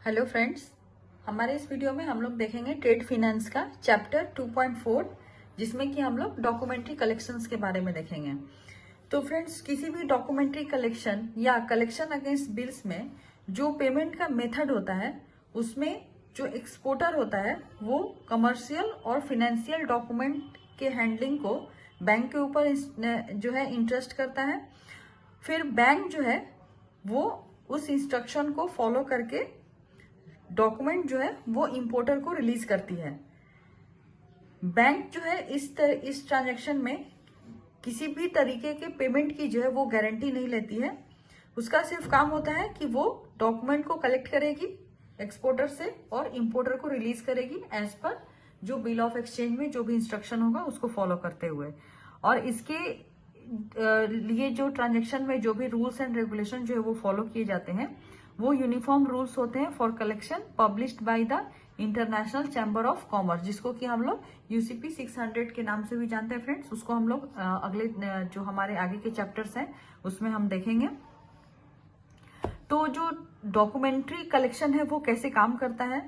Hello friends, हमारे इस video में हम लोग देखेंगे ट्रेड फिनेंस का चैप्टर 2.4, जिसमें कि हम लोग डॉक्यूमेंट्री कलेक्शंस के बारे में देखेंगे। तो फ्रेंड्स, किसी भी डॉक्यूमेंट्री कलेक्शन या कलेक्शन अगेंस्ट बिल्स में जो पेमेंट का मेथड होता है, उसमें जो एक्सपोर्टर होता है वो कमर्शियल और फिनेंशियल डॉक्यूमेंट के हैंडलिंग को बैंक के ऊपर जो है इंटरेस्ट करता है। फिर बैंक जो है वो उस इंस्ट्रक्शन को फॉलो करके डॉक्यूमेंट जो है वो इंपोर्टर को रिलीज करती है। बैंक जो है इस ट्रांजैक्शन में किसी भी तरीके के पेमेंट की जो है वो गारंटी नहीं लेती है। उसका सिर्फ काम होता है कि वो डॉक्यूमेंट को कलेक्ट करेगी एक्सपोर्टर से और इंपोर्टर को रिलीज करेगी एज पर जो बिल ऑफ एक्सचेंज में जो भी इंस्ट्रक्शन होगा उसको फॉलो करते हुए। और इसके लिए जो ट्रांजैक्शन में जो भी रूल्स एंड रेगुलेशन जो है वो फॉलो किए जाते हैं वो यूनिफॉर्म रूल्स होते हैं for collection published by the international chamber of commerce, जिसको कि हम लोग यूसीपी 600 के नाम से भी जानते हैं फ्रेंड्स। उसको हम लोग अगले जो हमारे आगे के चैप्टर्स हैं उसमें हम देखेंगे। तो जो डॉक्यूमेंट्री कलेक्शन है वो कैसे काम करता है,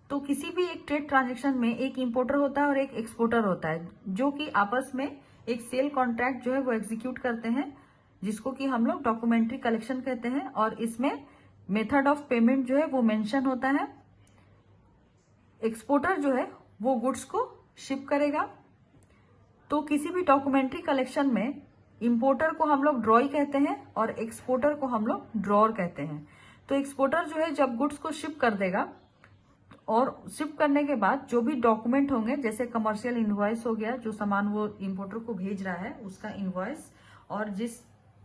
तो किसी भी एक ट्रेड ट्रांजेक्शन में एक इंपोर्टर होता है और एक एक्सपोर्टर होता है, जो कि आपस में एक सेल कॉन्ट्रैक्ट जो है वो एग्जीक्यूट करते हैं, जिसको कि हम लोग डॉक्यूमेंट्री कलेक्शन कहते हैं। और इसमें मेथड ऑफ पेमेंट जो है वो मेंशन होता है। एक्सपोर्टर जो है वो गुड्स को शिप करेगा। तो किसी भी डॉक्यूमेंट्री कलेक्शन में इंपोर्टर को हम लोग ड्रॉई कहते हैं और एक्सपोर्टर को हम लोग ड्रॉर कहते हैं। तो एक्सपोर्टर जो है जब गुड्स को शिप कर देगा और शिप करने के बाद जो भी डॉक्यूमेंट होंगे, जैसे कमर्शियल इनवॉइस हो गया, जो सामान वो इंपोर्टर को भेज रहा है उसका इनवॉइस, और जिस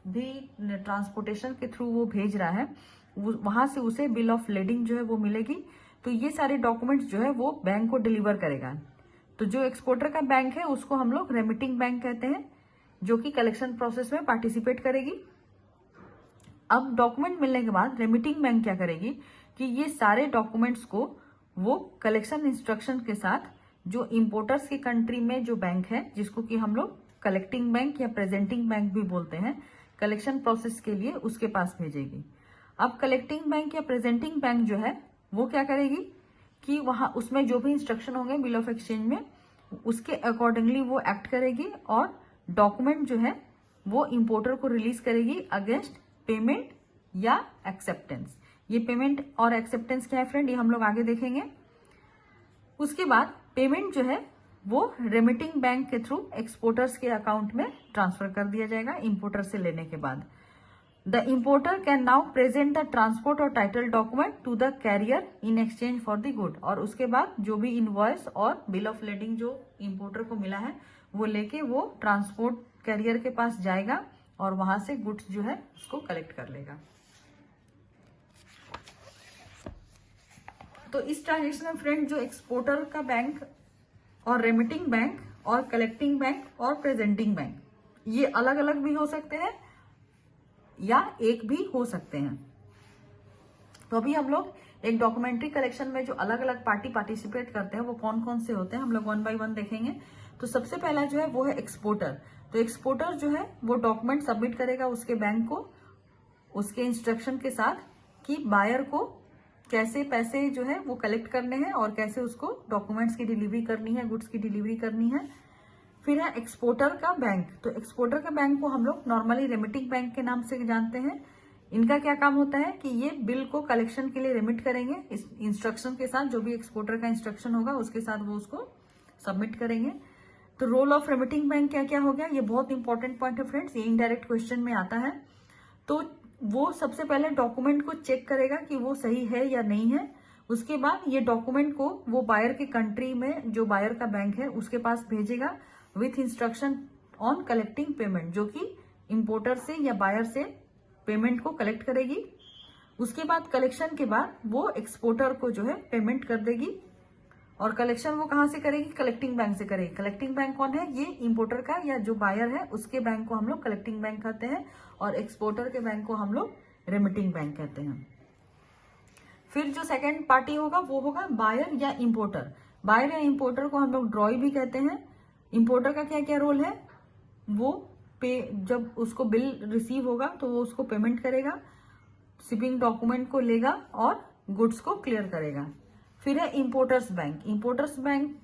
भी ट्रांसपोर्टेशन के थ्रू वो भेज रहा है वहां से उसे बिल ऑफ लेडिंग जो है वो मिलेगी। तो ये सारे डॉक्यूमेंट्स जो है वो बैंक को डिलीवर करेगा। तो जो एक्सपोर्टर का बैंक है उसको हम लोग रेमिटिंग बैंक कहते हैं, जो कि कलेक्शन प्रोसेस में पार्टिसिपेट करेगी। अब डॉक्यूमेंट मिलने के बाद रेमिटिंग बैंक क्या करेगी कि ये सारे डॉक्यूमेंट्स को वो कलेक्शन इंस्ट्रक्शन के साथ जो इंपोर्टर्स की कंट्री में जो बैंक है, जिसको कि हम लोग कलेक्टिंग बैंक या प्रेजेंटिंग बैंक भी बोलते हैं, कलेक्शन प्रोसेस के लिए उसके पास भेजेगी। अब कलेक्टिंग बैंक या प्रेजेंटिंग बैंक जो है वो क्या करेगी कि वहां उसमें जो भी इंस्ट्रक्शन होंगे बिल ऑफ एक्सचेंज में उसके अकॉर्डिंगली वो एक्ट करेगी और डॉक्यूमेंट जो है वो इंपोर्टर को रिलीज करेगी अगेंस्ट पेमेंट या एक्सेप्टेंस। ये पेमेंट और एक्सेप्टेंस क्या है फ्रेंड, ये हम लोग आगे देखेंगे। उसके बाद पेमेंट जो है वो रेमिटिंग बैंक के थ्रू एक्सपोर्टर्स के अकाउंट में ट्रांसफर कर दिया जाएगा इंपोर्टर से लेने के बाद। The importer can now present the transport or title document to the carrier in exchange for the good। और उसके बाद जो भी इनवॉइस और बिल ऑफ लेडिंग जो इंपोर्टर को मिला है वो लेके वो ट्रांसपोर्ट कैरियर के पास जाएगा और वहां से गुड्स जो है उसको कलेक्ट कर लेगा। तो इस ट्रांजेक्शन में फ्रेंड जो एक्सपोर्टर का बैंक और रेमिटिंग बैंक और कलेक्टिंग बैंक और प्रेजेंटिंग बैंक ये अलग अलग भी हो सकते हैं या एक भी हो सकते हैं। तो अभी हम लोग एक डॉक्यूमेंट्री कलेक्शन में जो अलग अलग पार्टी पार्टिसिपेट करते हैं वो कौन कौन से होते हैं हम लोग वन बाय वन देखेंगे। तो सबसे पहला जो है वो है एक्सपोर्टर। तो एक्सपोर्टर जो है वो डॉक्यूमेंट सबमिट करेगा उसके बैंक को उसके इंस्ट्रक्शन के साथ कि बायर को कैसे पैसे जो है वो कलेक्ट करने हैं और कैसे उसको डॉक्यूमेंट्स की डिलीवरी करनी है, गुड्स की डिलीवरी करनी है। फिर है एक्सपोर्टर का बैंक। तो एक्सपोर्टर का बैंक को हम लोग नॉर्मली रेमिटिंग बैंक के नाम से जानते हैं। इनका क्या काम होता है कि ये बिल को कलेक्शन के लिए रेमिट करेंगे इस इंस्ट्रक्शन के साथ, जो भी एक्सपोर्टर का इंस्ट्रक्शन होगा उसके साथ वो उसको सबमिट करेंगे। तो रोल ऑफ रेमिटिंग बैंक क्या क्या हो गया, ये बहुत इंपॉर्टेंट पॉइंट है फ्रेंड्स, ये इनडायरेक्ट क्वेश्चन में आता है। तो वो सबसे पहले डॉक्यूमेंट को चेक करेगा कि वो सही है या नहीं है। उसके बाद ये डॉक्यूमेंट को वो बायर के कंट्री में जो बायर का बैंक है उसके पास भेजेगा with instruction on collecting payment, जो कि इंपोर्टर से या बायर से पेमेंट को कलेक्ट करेगी। उसके बाद कलेक्शन के बाद वो एक्सपोर्टर को जो है पेमेंट कर देगी। और कलेक्शन वो कहां से करेगी, कलेक्टिंग बैंक से करेगी। कलेक्टिंग बैंक कौन है, ये इंपोर्टर का या जो बायर है उसके बैंक को हम लोग कलेक्टिंग बैंक कहते हैं और एक्सपोर्टर के बैंक को हम लोग रेमिटिंग बैंक कहते हैं। फिर जो सेकेंड पार्टी होगा वो होगा बायर या इंपोर्टर। बायर या इंपोर्टर को हम लोग ड्रॉई भी कहते हैं। इंपोर्टर का क्या क्या रोल है, वो जब उसको बिल रिसीव होगा तो वो उसको पेमेंट करेगा, शिपिंग डॉक्यूमेंट को लेगा और गुड्स को क्लियर करेगा। फिर है importers bank. Importers bank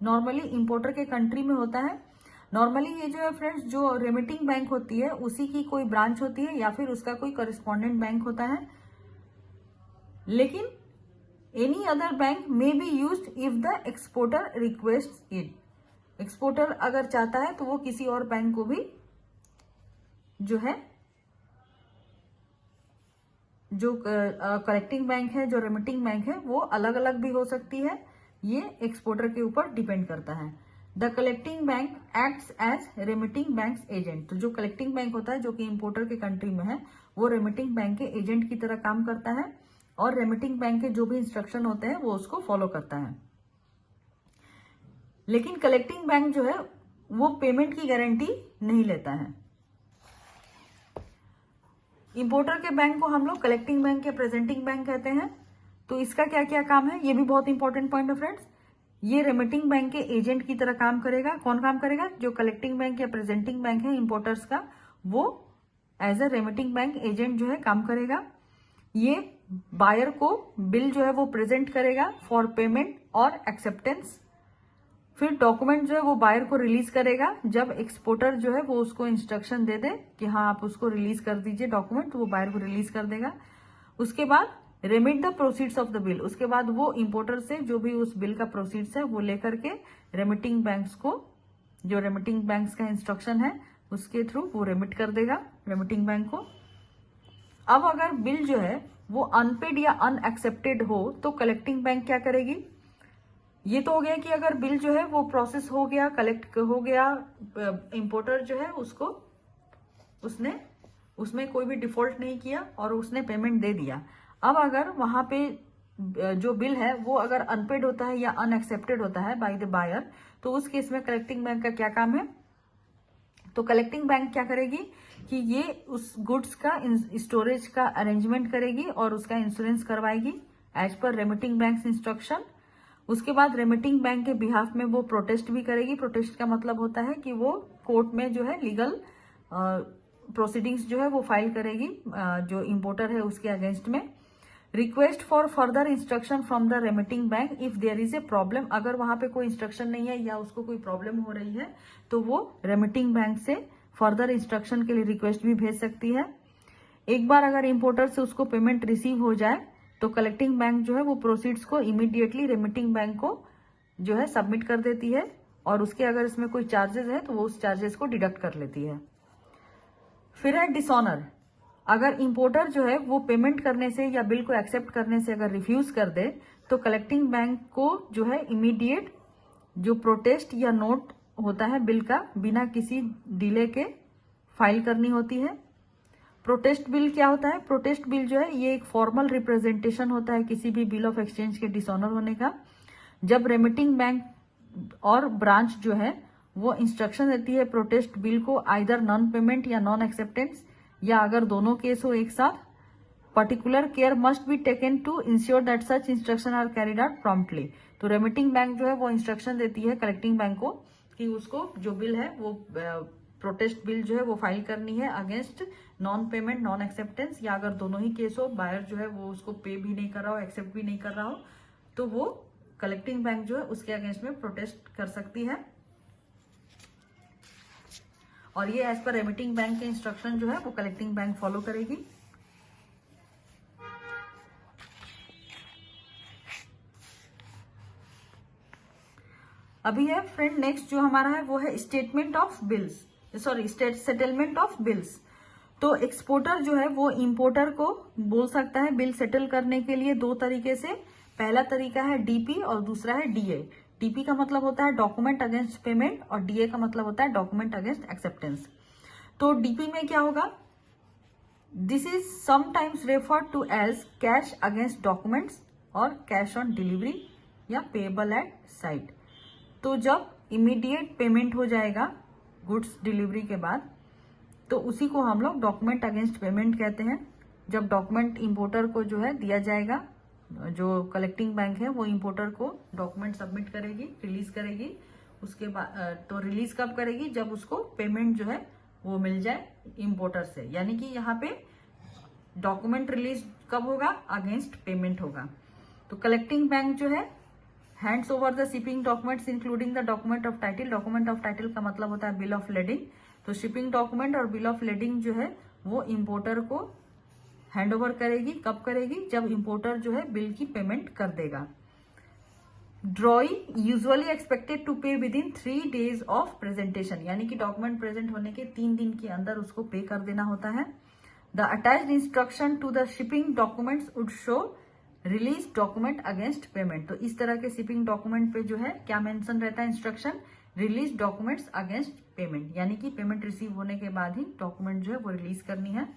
normally importer के कंट्री में होता है। नॉर्मली ये जो है फ्रेंड्स, जो रेमिटिंग बैंक होती है उसी की कोई ब्रांच होती है या फिर उसका कोई करस्पॉन्डेंट बैंक होता है। लेकिन any other bank may be used if the exporter request it. Exporter अगर चाहता है तो वो किसी और बैंक को भी जो है, जो कलेक्टिंग बैंक है, जो रेमिटिंग बैंक है, वो अलग अलग भी हो सकती है। ये एक्सपोर्टर के ऊपर डिपेंड करता है। The collecting bank acts as remitting bank agent. तो जो कलेक्टिंग बैंक होता है जो कि इंपोर्टर के कंट्री में है, वो रेमिटिंग बैंक के एजेंट की तरह काम करता है और रेमिटिंग बैंक के जो भी इंस्ट्रक्शन होते हैं वो उसको फॉलो करता है। लेकिन कलेक्टिंग बैंक जो है वो पेमेंट की गारंटी नहीं लेता है। इंपोर्टर के बैंक को हम लोग कलेक्टिंग बैंक या प्रेजेंटिंग बैंक कहते हैं। तो इसका क्या क्या काम है, ये भी बहुत इंपॉर्टेंट पॉइंट है फ्रेंड्स। ये रेमिटिंग बैंक के एजेंट की तरह काम करेगा। कौन काम करेगा? जो कलेक्टिंग बैंक या प्रेजेंटिंग बैंक है इंपोर्टर्स का, वो as a remitting bank agent जो है काम करेगा। ये बायर को बिल जो है वो प्रेजेंट करेगा फॉर पेमेंट और एक्सेप्टेंस। फिर डॉक्यूमेंट जो है वो बायर को रिलीज करेगा। जब एक्सपोर्टर जो है वो उसको इंस्ट्रक्शन दे दे कि हाँ आप उसको रिलीज कर दीजिए डॉक्यूमेंट, तो वो बायर को रिलीज कर देगा। उसके बाद remit the proceeds of the bill. उसके बाद वो इंपोर्टर से जो भी उस बिल का प्रोसीड्स है वो लेकर के रेमिटिंग बैंक्स को, जो रेमिटिंग बैंक्स का इंस्ट्रक्शन है उसके थ्रू वो रेमिट कर देगा रेमिटिंग बैंक को। अब अगर बिल जो है वो अनपेड या अनएक्सेप्टेड हो तो कलेक्टिंग बैंक क्या करेगी? ये तो हो गया कि अगर बिल जो है वो प्रोसेस हो गया, कलेक्ट हो गया, इंपोर्टर जो है उसने उसमें कोई भी डिफॉल्ट नहीं किया और उसने पेमेंट दे दिया। अब अगर वहां पे जो बिल है वो अगर अनपेड होता है या अनएक्सेप्टेड होता है बाय द बायर, तो उस केस में कलेक्टिंग बैंक का क्या काम है? तो कलेक्टिंग बैंक क्या करेगी कि ये उस गुड्स का स्टोरेज का अरेंजमेंट करेगी और उसका इंश्योरेंस करवाएगी as per remitting bank instruction. उसके बाद रेमिटिंग बैंक के बिहाफ में वो प्रोटेस्ट भी करेगी। प्रोटेस्ट का मतलब होता है कि वो कोर्ट में जो है लीगल प्रोसीडिंग्स जो है वो फाइल करेगी जो इंपोर्टर है उसके अगेंस्ट में। Request for further instruction from the remitting bank if there is a problem. अगर वहां पे कोई इंस्ट्रक्शन नहीं है या उसको कोई प्रॉब्लम हो रही है तो वो रेमिटिंग बैंक से फर्दर इंस्ट्रक्शन के लिए रिक्वेस्ट भी भेज सकती है। एक बार अगर इंपोर्टर से उसको पेमेंट रिसीव हो जाए तो कलेक्टिंग बैंक जो है वो प्रोसीड्स को इमीडिएटली रेमिटिंग बैंक को जो है सबमिट कर देती है और उसके अगर इसमें कोई चार्जेस है तो वो उस चार्जेस को डिडक्ट कर लेती है। फिर है डिसऑनर। अगर इंपोर्टर जो है वो पेमेंट करने से या बिल को एक्सेप्ट करने से अगर रिफ्यूज कर दे तो कलेक्टिंग बैंक को जो है इमीडिएट जो प्रोटेस्ट या नोट होता है बिल का बिना किसी डिले के फाइल करनी होती है। प्रोटेस्ट बिल क्या होता है? प्रोटेस्ट बिल जो है ये एक फॉर्मल रिप्रेजेंटेशन होता है किसी भी बिल ऑफ एक्सचेंज के डिसऑनर होने का। जब रेमिटिंग बैंक और ब्रांच जो है वो इंस्ट्रक्शन देती है प्रोटेस्ट बिल को आइदर नॉन पेमेंट या नॉन एक्सेप्टेंस, या अगर दोनों केस हो एक साथ, particular care must be taken to ensure that such instruction are carried out promptly. तो रेमिटिंग बैंक जो है वो इंस्ट्रक्शन देती है कलेक्टिंग बैंक को कि उसको जो बिल है वो प्रोटेस्ट बिल जो है वो फाइल करनी है against non payment non acceptance, या अगर दोनों ही केस हो, बायर जो है वो उसको पे भी नहीं कर रहा हो एक्सेप्ट भी नहीं कर रहा हो, तो वो कलेक्टिंग बैंक जो है उसके अगेंस्ट में प्रोटेस्ट कर सकती है। और ये एज पर रेमिटिंग बैंक के इंस्ट्रक्शन जो है वो कलेक्टिंग बैंक फॉलो करेगी। अभी है फ्रेंड नेक्स्ट जो हमारा है वो है statement of bills, sorry settlement of bills. तो एक्सपोर्टर जो है वो इंपोर्टर को बोल सकता है बिल सेटल करने के लिए दो तरीके से। पहला तरीका है डीपी और दूसरा है डीए। डीपी का मतलब होता है डॉक्यूमेंट अगेंस्ट पेमेंट और डीए का मतलब होता है डॉक्यूमेंट अगेंस्ट एक्सेप्टेंस। तो डीपी में क्या होगा? This is sometimes referred to as cash against documents और कैश ऑन डिलीवरी या पेएबल एट साइट। तो जब इमीडिएट पेमेंट हो जाएगा गुड्स डिलीवरी के बाद तो उसी को हम लोग डॉक्यूमेंट अगेंस्ट पेमेंट कहते हैं। जब डॉक्यूमेंट इंपोर्टर को जो है दिया जाएगा, जो कलेक्टिंग बैंक है वो इंपोर्टर को डॉक्यूमेंट सबमिट करेगी, रिलीज करेगी। उसके बाद तो रिलीज कब करेगी? जब उसको पेमेंट जो है वो मिल जाए इंपोर्टर से। यानी कि यहाँ पे डॉक्यूमेंट रिलीज कब होगा? अगेंस्ट पेमेंट होगा। तो कलेक्टिंग बैंक जो है hands over the shipping documents including the document of title. Document of title का मतलब होता है बिल ऑफ लेडिंग। तो शिपिंग डॉक्यूमेंट और बिल ऑफ लेडिंग जो है वो इंपोर्टर को हैंड ओवर करेगी। कब करेगी? जब इंपोर्टर जो है बिल की पेमेंट कर देगा। ड्रॉई यूजुअली एक्सपेक्टेड टू पे with in 3 days of presentation, यानी कि डॉक्यूमेंट प्रेजेंट होने के 3 दिन के अंदर उसको पे कर देना होता है। The attached instruction to the shipping documents would show release document against payment. तो इस तरह के शिपिंग डॉक्यूमेंट पे जो है क्या मेंशन रहता है? Instruction release documents against payment, यानी कि पेमेंट रिसीव होने के बाद ही डॉक्यूमेंट जो है वो रिलीज करनी है।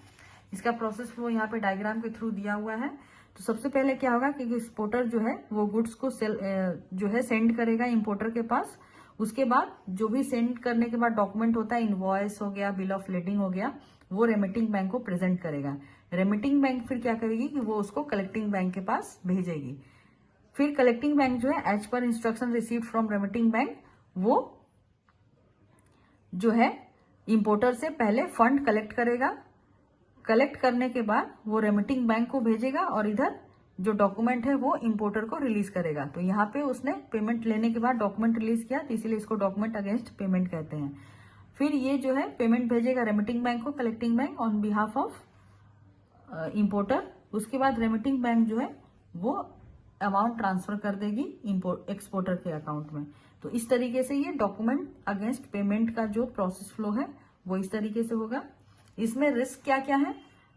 इसका प्रोसेस फ्लो यहाँ पे डायग्राम के थ्रू दिया हुआ है। तो सबसे पहले क्या होगा कि एक्सपोर्टर जो है वो गुड्स को जो है सेंड करेगा इंपोर्टर के पास। उसके बाद जो भी सेंड करने के बाद डॉक्यूमेंट होता है, इनवॉइस हो गया, बिल ऑफ लेडिंग हो गया, वो रेमिटिंग बैंक को प्रेजेंट करेगा। रेमिटिंग बैंक फिर क्या करेगी कि वो उसको कलेक्टिंग बैंक के पास भेजेगी। फिर कलेक्टिंग बैंक जो है as per instruction received from remitting bank वो जो है इंपोर्टर से पहले फंड कलेक्ट करेगा। कलेक्ट करने के बाद वो रेमिटिंग बैंक को भेजेगा और इधर जो डॉक्यूमेंट है वो इंपोर्टर को रिलीज करेगा। तो यहाँ पे उसने पेमेंट लेने के बाद डॉक्यूमेंट रिलीज किया, तो इसीलिए इसको डॉक्यूमेंट अगेंस्ट पेमेंट कहते हैं। फिर ये जो है पेमेंट भेजेगा रेमिटिंग बैंक को, collecting bank on behalf of importer. उसके बाद रेमिटिंग बैंक जो है वो अमाउंट ट्रांसफर कर देगी एक्सपोर्टर के अकाउंट में। तो इस तरीके से ये डॉक्यूमेंट अगेंस्ट पेमेंट का जो प्रोसेस फ्लो है वो इस तरीके से होगा। इसमें रिस्क क्या क्या है?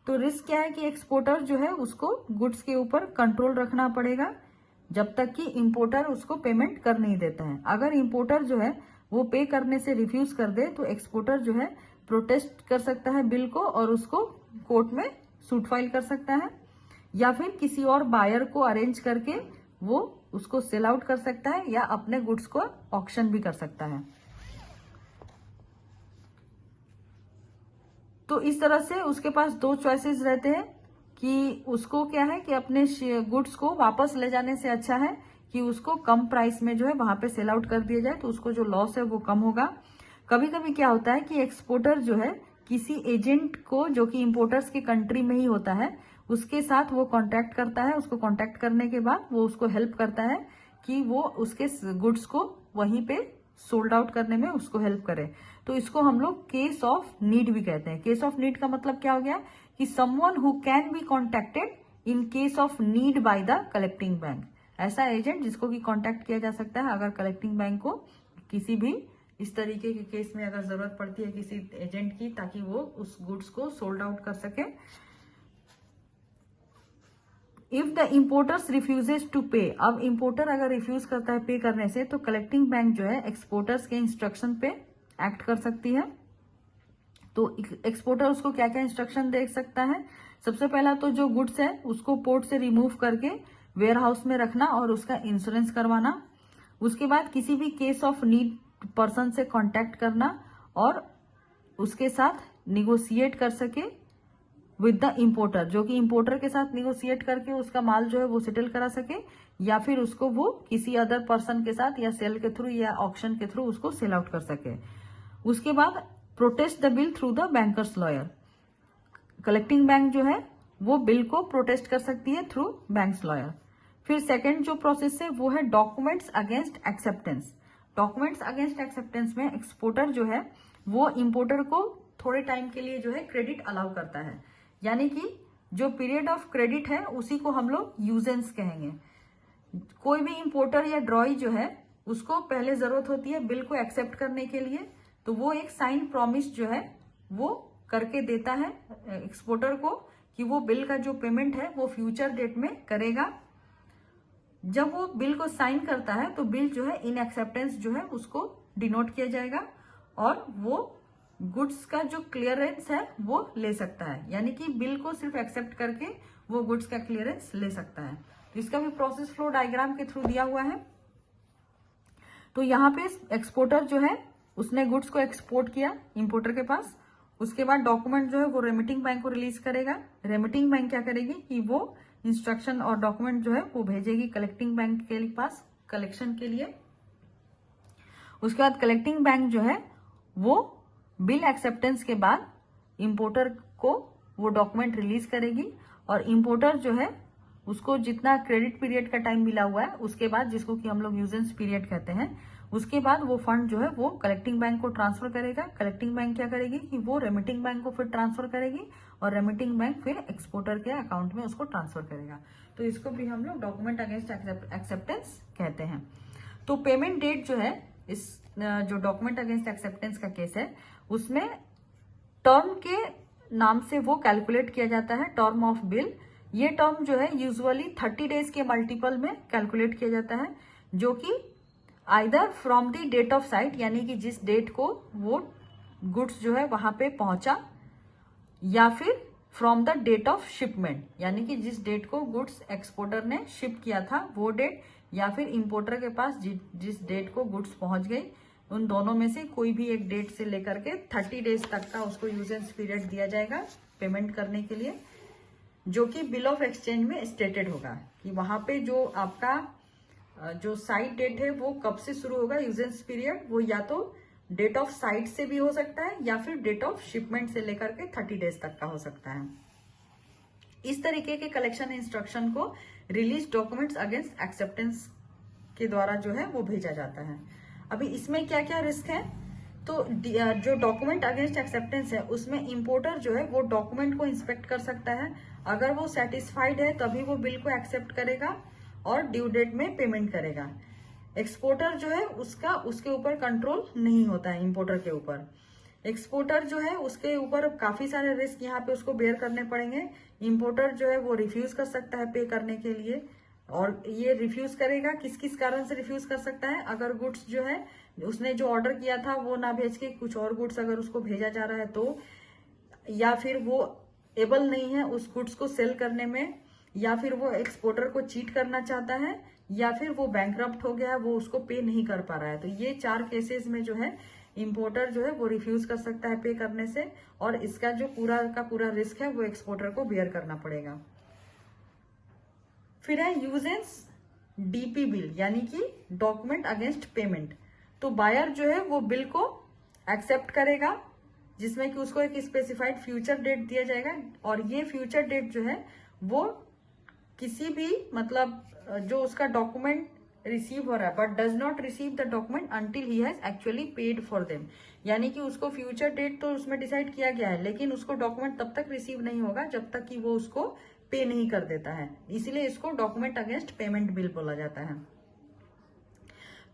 तो रिस्क क्या है कि एक्सपोर्टर जो है उसको गुड्स के ऊपर कंट्रोल रखना पड़ेगा जब तक कि इंपोर्टर उसको पेमेंट कर नहीं देता है। अगर इंपोर्टर जो है वो पे करने से रिफ्यूज कर दे तो एक्सपोर्टर जो है प्रोटेस्ट कर सकता है बिल को और उसको कोर्ट में सूट फाइल कर सकता है, या फिर किसी और बायर को अरेंज करके वो उसको सेल आउट कर सकता है या अपने गुड्स को ऑक्शन भी कर सकता है। तो इस तरह से उसके पास 2 चॉइसेस रहते हैं कि उसको क्या है कि अपने गुड्स को वापस ले जाने से अच्छा है कि उसको कम प्राइस में जो है वहां पे सेल आउट कर दिया जाए, तो उसको जो लॉस है वो कम होगा। कभी कभी क्या होता है कि एक्सपोर्टर जो है किसी एजेंट को जो कि इंपोर्टर्स की कंट्री में ही होता है उसके साथ वो कांटेक्ट करता है। उसको कांटेक्ट करने के बाद वो उसको हेल्प करता है कि वो उसके गुड्स को वहीं पे सोल्ड आउट करने में उसको हेल्प करे। तो इसको हम लोग केस ऑफ नीड भी कहते हैं। केस ऑफ नीड का मतलब क्या हो गया कि someone who can be contacted in case of need by the collecting bank. ऐसा एजेंट जिसको कि कांटेक्ट किया जा सकता है अगर कलेक्टिंग बैंक को किसी भी इस तरीके के केस में अगर जरूरत पड़ती है किसी एजेंट की, ताकि वो उस गुड्स को सोल्ड आउट कर सके। If the importers refuses to pay, अब इंपोर्टर अगर रिफ्यूज करता है पे करने से तो कलेक्टिंग बैंक जो है एक्सपोर्टर्स के इंस्ट्रक्शन पे एक्ट कर सकती है। तो एक्सपोर्टर उसको क्या क्या इंस्ट्रक्शन दे सकता है? सबसे पहला तो जो गुड्स है उसको पोर्ट से रिमूव करके वेयर हाउस में रखना और उसका इंश्योरेंस करवाना। उसके बाद किसी भी केस ऑफ नीड पर्सन से कांटेक्ट करना और उसके साथ निगोशिएट कर सके विद द इंपोर्टर, जो कि इंपोर्टर के साथ निगोशिएट करके उसका माल जो है वो सेटल करा सके, या फिर उसको वो किसी अदर पर्सन के साथ या सेल के थ्रू या ऑक्शन के थ्रू उसको सेल आउट कर सके। उसके बाद protest the bill through the bankers lawyer. Collecting bank जो है वो बिल को प्रोटेस्ट कर सकती है थ्रू बैंक्स लॉयर। फिर सेकंड जो प्रोसेस है वो है documents against acceptance. Documents against acceptance में एक्सपोर्टर जो है वो इंपोर्टर को थोड़े टाइम के लिए जो है क्रेडिट अलाउ करता है, यानी कि जो पीरियड ऑफ क्रेडिट है उसी को हम लोग यूजेंस कहेंगे। कोई भी इंपोर्टर या ड्रॉई जो है उसको पहले जरूरत होती है बिल को एक्सेप्ट करने के लिए, तो वो एक साइन प्रॉमिस जो है वो करके देता है एक्सपोर्टर को कि वो बिल का जो पेमेंट है वो फ्यूचर डेट में करेगा। जब वो बिल को साइन करता है तो बिल जो है इन एक्सेप्टेंस जो है उसको डिनोट किया जाएगा और वो गुड्स का जो क्लियरेंस है वो ले सकता है, यानी कि बिल को सिर्फ एक्सेप्ट करके वो गुड्स का क्लियरेंस ले सकता है। तो इसका भी प्रोसेस फ्लो डायग्राम के थ्रू दिया हुआ है। तो यहाँ पे एक्सपोर्टर जो है उसने गुड्स को एक्सपोर्ट किया इंपोर्टर के पास, उसके बाद डॉक्यूमेंट जो है वो रेमिटिंग बैंक को रिलीज करेगा। रेमिटिंग बैंक क्या करेगी कि वो इंस्ट्रक्शन और डॉक्यूमेंट जो है वो भेजेगी कलेक्टिंग बैंक के पास कलेक्शन के लिए। उसके बाद कलेक्टिंग बैंक जो है वो बिल एक्सेप्टेंस के बाद इंपोर्टर को वो डॉक्यूमेंट रिलीज करेगी और इम्पोर्टर जो है उसको जितना क्रेडिट पीरियड का टाइम मिला हुआ है उसके बाद, जिसको कि हम लोग यूजेंस पीरियड कहते हैं, उसके बाद वो फंड जो है वो कलेक्टिंग बैंक को ट्रांसफर करेगा। कलेक्टिंग बैंक क्या करेगी कि वो रेमिटिंग बैंक को फिर ट्रांसफर करेगी और रेमिटिंग बैंक फिर एक्सपोर्टर के अकाउंट में उसको ट्रांसफर करेगा। तो इसको भी हम लोग डॉक्यूमेंट अगेंस्ट एक्सेप्टेंस कहते हैं। तो पेमेंट डेट जो है इस जो डॉक्यूमेंट अगेंस्ट एक्सेप्टेंस का केस है उसमें टर्म के नाम से वो कैलकुलेट किया जाता है, टर्म ऑफ बिल। ये टर्म जो है यूजुअली 30 डेज के मल्टीपल में कैलकुलेट किया जाता है, जो कि either from the date of sight, यानी कि जिस डेट को वो गुड्स जो है वहां पे पहुंचा, या फिर from the date of shipment, यानी कि जिस डेट को गुड्स एक्सपोर्टर ने शिप किया था वो डेट, या फिर इंपोर्टर के पास जिस डेट को गुड्स पहुंच गई, उन दोनों में से कोई भी एक डेट से लेकर के 30 डेज तक का उसको यूजेंस पीरियड दिया जाएगा पेमेंट करने के लिए, जो कि बिल ऑफ एक्सचेंज में स्टेटेड होगा कि वहां पे जो आपका जो साइट डेट है वो कब से शुरू होगा यूजेंस पीरियड, वो या तो डेट ऑफ साइट से भी हो सकता है या फिर डेट ऑफ शिपमेंट से लेकर के 30 डेज तक का हो सकता है। इस तरीके के कलेक्शन इंस्ट्रक्शन को रिलीज डॉक्यूमेंट्स अगेंस्ट एक्सेप्टेंस के द्वारा जो है वो भेजा जाता है। अभी इसमें क्या क्या रिस्क है, तो जो डॉक्यूमेंट अगेंस्ट एक्सेप्टेंस है उसमें इंपोर्टर जो है वो डॉक्यूमेंट को इंस्पेक्ट कर सकता है। अगर वो सेटिस्फाइड है तभी वो बिल को एक्सेप्ट करेगा और ड्यू डेट में पेमेंट करेगा। एक्सपोर्टर जो है उसके ऊपर कंट्रोल नहीं होता है इंपोर्टर के ऊपर। एक्सपोर्टर जो है उसके ऊपर काफी सारे रिस्क यहाँ पे उसको बेयर करने पड़ेंगे। इंपोर्टर जो है वो रिफ्यूज कर सकता है पे करने के लिए, और ये रिफ्यूज करेगा किस किस कारण से रिफ्यूज कर सकता है, अगर गुड्स जो है उसने जो ऑर्डर किया था वो ना भेज के कुछ और गुड्स अगर उसको भेजा जा रहा है तो, या फिर वो एबल नहीं है उस गुड्स को सेल करने में, या फिर वो एक्सपोर्टर को चीट करना चाहता है, या फिर वो बैंकरप्ट हो गया है, वो उसको पे नहीं कर पा रहा है। तो ये 4 केसेस में जो है इंपोर्टर जो है वो रिफ्यूज कर सकता है पे करने से, और इसका जो पूरा का पूरा रिस्क है वो एक्सपोर्टर को बेयर करना पड़ेगा। फिर है यूजेंस डीपी बिल, यानी कि डॉक्यूमेंट अगेंस्ट पेमेंट। तो बायर जो है वो बिल को एक्सेप्ट करेगा जिसमें कि उसको एक स्पेसिफाइड फ्यूचर डेट दिया जाएगा, और ये फ्यूचर डेट जो है वो किसी भी मतलब जो उसका डॉक्यूमेंट रिसीव हो रहा है but does not receive the document until he has actually paid for them, यानी कि उसको फ्यूचर डेट तो उसमें डिसाइड किया गया है लेकिन उसको डॉक्यूमेंट तब तक रिसीव नहीं होगा जब तक कि वो उसको पे नहीं कर देता है, इसीलिए इसको डॉक्यूमेंट अगेंस्ट पेमेंट बिल बोला जाता है।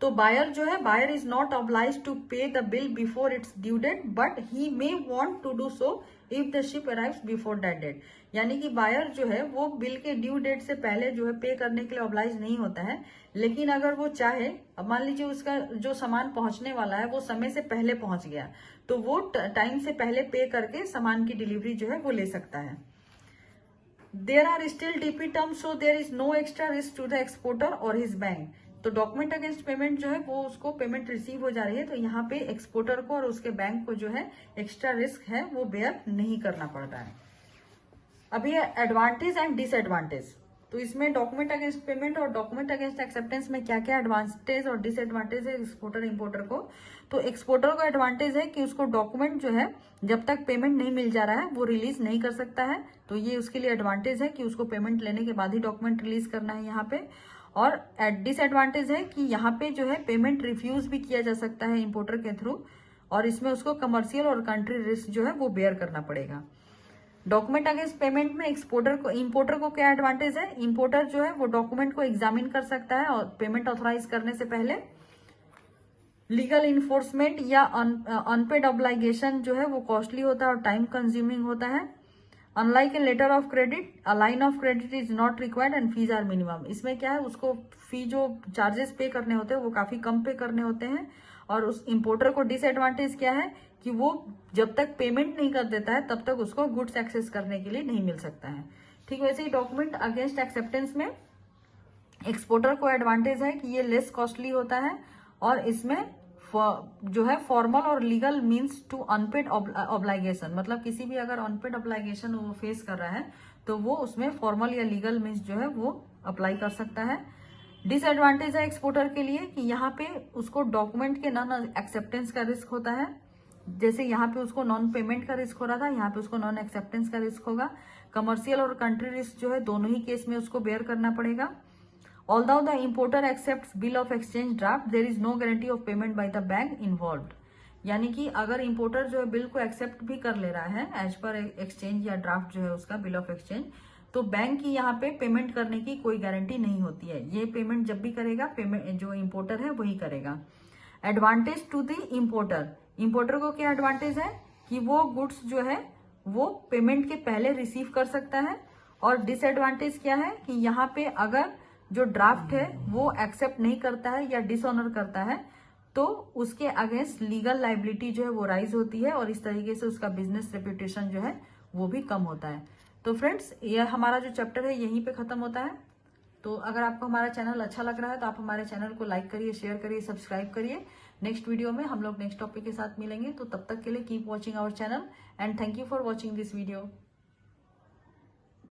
तो बायर जो है, buyer is not oblige to pay the bill before its due date but he may want to do so if the ship arrives before that date, यानी कि buyer जो है वो बिल के ड्यू डेट से पहले जो है पे करने के लिए ऑब्लाइज नहीं होता है, लेकिन अगर वो चाहे, अब मान लीजिए उसका जो सामान पहुंचने वाला है वो समय से पहले पहुंच गया तो वो टाइम से पहले पे करके सामान की डिलीवरी जो है वो ले सकता है। There are still DP terms so there is no extra risk to the exporter और हिज बैंक। तो डॉक्यूमेंट अगेंस्ट पेमेंट जो है वो उसको पेमेंट रिसीव हो जा रही है तो यहाँ पे एक्सपोर्टर को और उसके बैंक को जो है एक्स्ट्रा रिस्क है वो बेयर नहीं करना पड़ता है। अभी एडवांटेज एंड डिसएडवांटेज, तो इसमें डॉक्यूमेंट अगेंस्ट पेमेंट और डॉक्यूमेंट अगेंस्ट एक्सेप्टेंस में क्या क्या एडवांटेज और डिसएडवांटेज है एक्सपोर्टर इंपोर्टर को। तो एक्सपोर्टर को एडवांटेज है कि उसको डॉक्यूमेंट जो है जब तक पेमेंट नहीं मिल जा रहा है वो रिलीज नहीं कर सकता है, तो ये उसके लिए एडवांटेज है कि उसको पेमेंट लेने के बाद ही डॉक्यूमेंट रिलीज करना है यहाँ पे। और डिसएडवांटेज है कि यहाँ पे जो है पेमेंट रिफ्यूज भी किया जा सकता है इंपोर्टर के थ्रू, और इसमें उसको कमर्शियल और कंट्री रिस्क जो है वो बेयर करना पड़ेगा। डॉक्यूमेंट अगेंस्ट पेमेंट में इंपोर्टर को क्या एडवांटेज है, इंपोर्टर जो है वो डॉक्यूमेंट को एग्जामिन कर सकता है और पेमेंट ऑथराइज करने से पहले लीगल इन्फोर्समेंट या अनपेड ऑब्लाइगेशन जो है वो कॉस्टली होता है और टाइम कंज्यूमिंग होता है। Unlike a letter of credit, a line of credit is not required and fees are minimum. इसमें क्या है, उसको फी जो चार्जेस पे करने होते हैं वो काफी कम पे करने होते हैं। और उस इंपोर्टर को डिसएडवांटेज क्या है कि वो जब तक पेमेंट नहीं कर देता है तब तक उसको गुड्स एक्सेस करने के लिए नहीं मिल सकता है। ठीक वैसे ही डॉक्यूमेंट अगेंस्ट एक्सेप्टेंस में एक्सपोर्टर को एडवांटेज है कि ये लेस कॉस्टली होता है और इसमें जो है फॉर्मल और लीगल मींस टू अनपेड ऑब्लाइगेशन, मतलब किसी भी अगर अनपेड ऑब्लाइगेशन वो फेस कर रहा है तो वो उसमें फॉर्मल या लीगल मींस जो है वो अप्लाई कर सकता है। डिसएडवांटेज है एक्सपोर्टर के लिए कि यहाँ पे उसको डॉक्यूमेंट के नॉन एक्सेप्टेंस का रिस्क होता है, जैसे यहाँ पे उसको नॉन पेमेंट का रिस्क हो रहा था, यहाँ पे उसको नॉन एक्सेप्टेंस का रिस्क होगा। कमर्शियल और कंट्री रिस्क जो है दोनों ही केस में उसको बेयर करना पड़ेगा। Although the importer accepts bill of exchange draft there is no guarantee of payment by the bank involved. यानी कि अगर इंपोर्टर जो है बिल को एक्सेप्ट भी कर ले रहा है एज पर एक्सचेंज या ड्राफ्ट जो है उसका बिल ऑफ एक्सचेंज, तो बैंक की यहाँ पे पेमेंट करने की कोई गारंटी नहीं होती है। ये पेमेंट जब भी करेगा पेमेंट जो इंपोर्टर है वही करेगा। Advantage to the importer, importer को क्या एडवांटेज है कि वो गुड्स जो है वो पेमेंट के पहले रिसीव कर सकता है। और डिसएडवांटेज क्या है कि यहाँ पे अगर जो ड्राफ्ट है वो एक्सेप्ट नहीं करता है या डिसऑनर करता है तो उसके अगेंस्ट लीगल लाइबिलिटी जो है वो राइज होती है और इस तरीके से उसका बिजनेस रेपुटेशन जो है वो भी कम होता है। तो फ्रेंड्स ये हमारा जो चैप्टर है यहीं पे खत्म होता है। तो अगर आपको हमारा चैनल अच्छा लग रहा है तो आप हमारे चैनल को लाइक करिए, शेयर करिए, सब्सक्राइब करिए। नेक्स्ट वीडियो में हम लोग नेक्स्ट टॉपिक के साथ मिलेंगे, तो तब तक के लिए keep watching our channel and thank you for watching this video.